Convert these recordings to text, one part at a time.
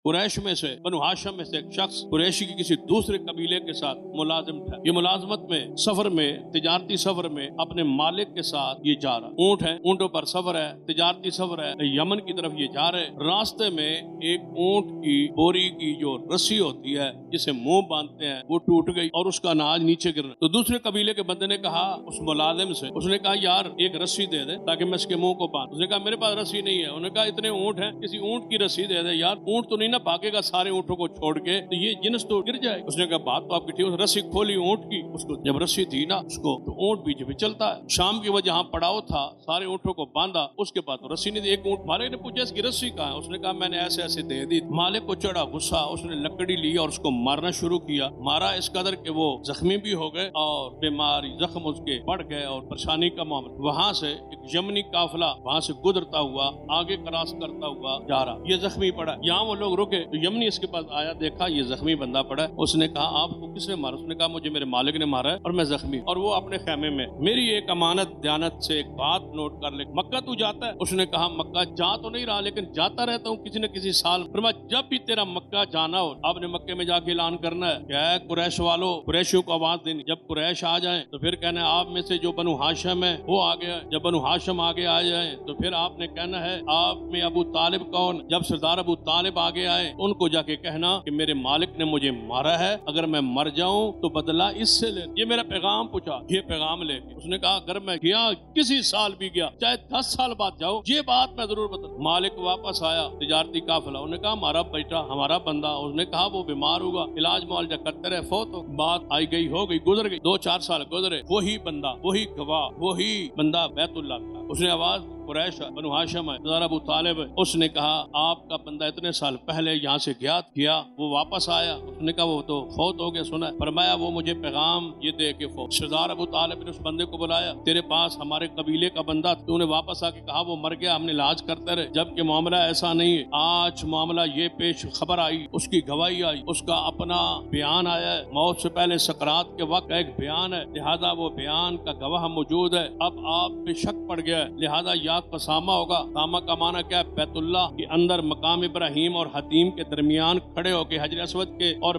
कुरैश में से, बनु हाशिम में से एक शख्स कुरैशी के किसी दूसरे कबीले के साथ मुलाजिम था। ये मुलाजमत में सफर में, तिजारती सफर में अपने मालिक के साथ ये जा रहा। ऊंट है, ऊंटों पर सफर है, तिजारती सफर है, यमन की तरफ ये जा रहे। रास्ते में एक ऊंट की बोरी की जो रस्सी होती है जिसे मुंह बांधते हैं वो टूट गई और उसका अनाज नीचे गिर। तो दूसरे कबीले के बंदे ने कहा उस मुलाजिम से, उसने कहा यार एक रस्सी दे दे ताकि मैं इसके मुंह को बांध। उसने कहा मेरे पास रस्सी नहीं है। उन्होंने कहा इतने ऊंट हैं, किसी ऊंट की रस्सी दे दे यार, ऊंट तो नहीं ना भागेगा सारे ऊंटों को छोड़ के, तो ये जिन्स तो गिर जाए। उसने कहा बात तो आपकी ठीक। रस्सी खोली ऊंट की, उसको जब रस्सी थी ना उसको, तो ऊंट बीच में चलता है। शाम की वजह पड़ाव था, सारे ऊंटों को बांधा, उसके बाद तो रस्सी नहीं दी। एक ऊंट मालिक ने पूछा इसकी रस्सी कहाँ है? उसने कहा मैंने ऐसे ऐसे दे दी। मालिक को चढ़ा गुस्सा, उसने लकड़ी ली और उसको मारना शुरू किया। मारा इस कदर के वो जख्मी भी हो गए और बीमारी जख्म उसके बढ़ गए और परेशानी का मामला। वहां से एक यमनी काफिला वहां से गुजरता हुआ आगे क्रॉस करता हुआ जा रहा, ये जख्मी पड़ा। यहाँ वो लोग रुके तो यमनी इसके पास आया, देखा ये जख्मी बंदा पड़ा है। उसने कहा आपको किसने मारा? उसने कहा मुझे मेरे मालिक ने मारा है और मैं जख्मी। और वो अपने खेमे में, मेरी एक अमानत दयानत से एक बात नोट कर ले, मक्का तू जाता है? उसने कहा मक्का जा तो नहीं रहा लेकिन जाता रहता हूँ किसी न किसी साल। जब भी तेरा मक्का जाना हो आपने मक्के में जाके ऐलान करना है, क्या है कुरैश वालों, कुरैशियों को आवाज देनी। जब कुरैश आ जाए तो फिर कहना है आप में से जो बनु हाशिम है वो आ गया। जब बनु हाशिम आगे आ जाए तो फिर आपने कहना है आप में अबू तालिब कौन। जब सरदार अबू तालिब आगे आए उनको जाके कहना कि मेरे मालिक ने मुझे मारा है, अगर मैं मर जाऊं तो बदला इससे ले। ये मेरा पैगाम पूछा, ये पैगाम लेके। उसने कहा अगर मैं गया किसी साल भी गया, चाहे 10 साल बाद जाऊं, ये बात मैं जरूर बता। मालिक वापस आया, तिजारती काफिला, उन्होंने कहा हमारा बेटा, हमारा बंदा, उसने कहा वो बीमार होगा, इलाज मुआवजा करते रहे, फौत हो। बात आई गई हो गई, गुजर गई, 2-4 साल गुजरे, वही बंदा, वही गवाह, वही बंदा बैतुल्लाह का। उसने आवाज कुरैश बनु हाशिम है, सरदार अबू तालिब है। उसने कहा आपका बंदा इतने साल पहले यहाँ से ज्ञात किया, वो वापस आया। उसने कहा वो तो फौत हो गया। सुना? फरमाया वो मुझे पैगाम ये दे के फौत। सरदार अबू तालिब ने उस बंदे को बुलाया, तेरे पास हमारे कबीले का बंदा, तूने वापस आके कहा वो मर गया, हमने इलाज करते रहे, जबकि मामला ऐसा नहीं है। आज मामला ये पेश खबर आई, उसकी गवाही आई, उसका अपना बयान आया है, मौत से पहले सकरात के वक्त एक बयान है, लिहाजा वो बयान का गवाह मौजूद है। अब आप पे शक पड़ गया है, लिहाजा या कसामा होगा। कामा का माना क्या है? बैतुल्लाह के अंदर मकाम इब्राहिम और हतीम के दरमियान खड़े होके, हजर अस्वद के और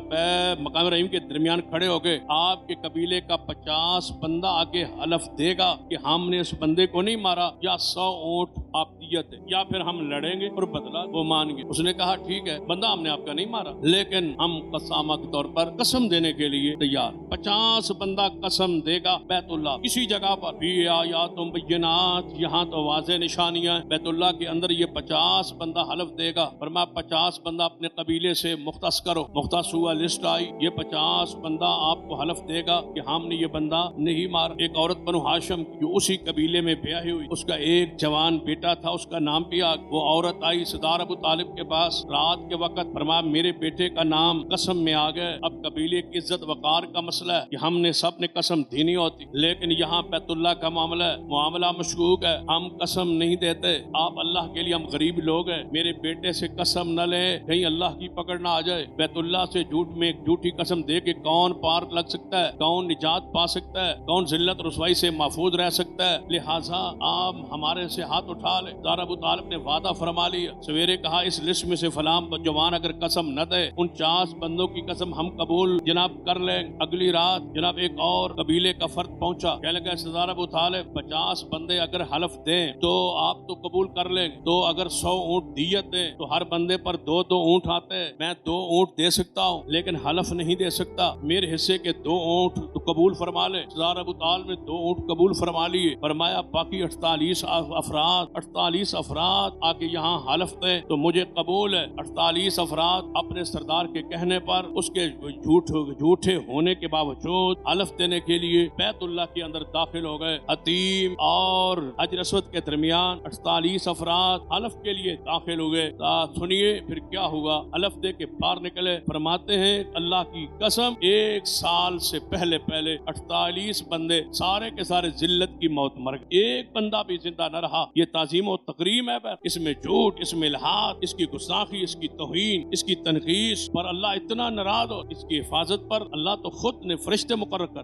मकाम इब्राहिम के दरमियान खड़े होके आपके कबीले का 50 बंदा आके हलफ देगा कि हमने उस बंदे को नहीं मारा, या 100 ऊंट आप दियत है, या फिर हम लड़ेंगे और बदला वो मानेंगे। उसने कहा ठीक है, बंदा हमने आपका नहीं मारा लेकिन हम कसामा के तौर पर कसम देने के लिए तैयार। 50 बंदा कसम देगा बैतुल्लाह किसी जगह पर भी या तुम बैनात, यहाँ तो वाज़ेह निशानियां। बैतुल्लाह के अंदर ये 50 बंदा हलफ देगा, फरमाया 50 बंदा अपने कबीले से मुख्तस करो। मुख्तस हुआ, लिस्ट आई, ये 50 बंदा आपको हलफ देगा कि हमने ये बंदा नहीं मारा। एक औरत बनु हाशिम जो उसी कबीले में ब्याही हुई, उसका एक जवान बेटा था, उसका नाम पिया। वो औरत आई सरदार अबू तालिब के पास रात के वक्त, फरमाया मेरे बेटे का नाम कसम में आ गए। अब कबीले की इज्जत वकार का मसला है कि हमने सब ने कसम देनी होती, लेकिन यहाँ बैतुल्लाह का मामला है, मामला मशकूक है, हम कसम नहीं देते। आप अल्लाह के लिए, हम गरीब लोग हैं, मेरे बेटे से कसम न ले, कहीं अल्लाह की पकड़ ना आ जाए। बैतुल्लाह से झूठ में एक झूठी कसम दे के कौन पार लग सकता है, कौन निजात पा सकता है, कौन जिल्लत रुसवाई से महफूज रह सकता है। लिहाजा आप हमारे से हाथ उठा ले। सरदार अबू तालिब ने वादा फरमा लिया, सवेरे कहा इस लिस्ट में से फलाम जवान अगर कसम न दे, 49 बंदों की कसम हम कबूल जनाब कर लें। अगली रात जनाब एक और कबीले का फर्द पहुंचा, कहने लगा सरदार अबू तालिब 50 बंदे अगर हलफ दें तो आप तो कबूल कर लें, तो अगर 100 ऊंट दियत दें तो हर बंदे पर 2-2 ऊंट आते हैं। मैं 2 ऊंट दे सकता हूँ लेकिन हलफ नहीं दे सकता, मेरे हिस्से के 2 ऊंट तो कबूल फरमा ले। सरदार अबू तालिब ने 2 ऊंट कबूल फरमा लिए। फरमाया बाकी 48 अफराद आके यहाँ हलफ दें तो मुझे कबूल है। 48 अफराद अपने सरदार के कहने पर, उसके झूठे होने के बावजूद हलफ देने के लिए बैतुल्लाह के अंदर दाखिल हो गए। हतीम और हजर अस्वद के दरमियान 48 अफराद हलफ के लिए दाखिल हो गए। सुनिए फिर क्या हुआ। हलफ दे के बाहर निकले, फरमाते हैं अल्लाह की कसम 1 साल से पहले 48 बंदे सारे के सारे जिल्लत की मौत मर गए, एक बंदा भी जिंदा न रहा। ये ताजीम और तकरीम है, इसमें झूठ, इसमें इल्हाद, इसकी गुस्ताखी, इसकी तौहीन, इसकी तनकीस पर अल्लाह इतना नाराज हो, इसकी हिफाजत पर अल्लाह तो खुद ने फरिश्ते मुकर्रर कर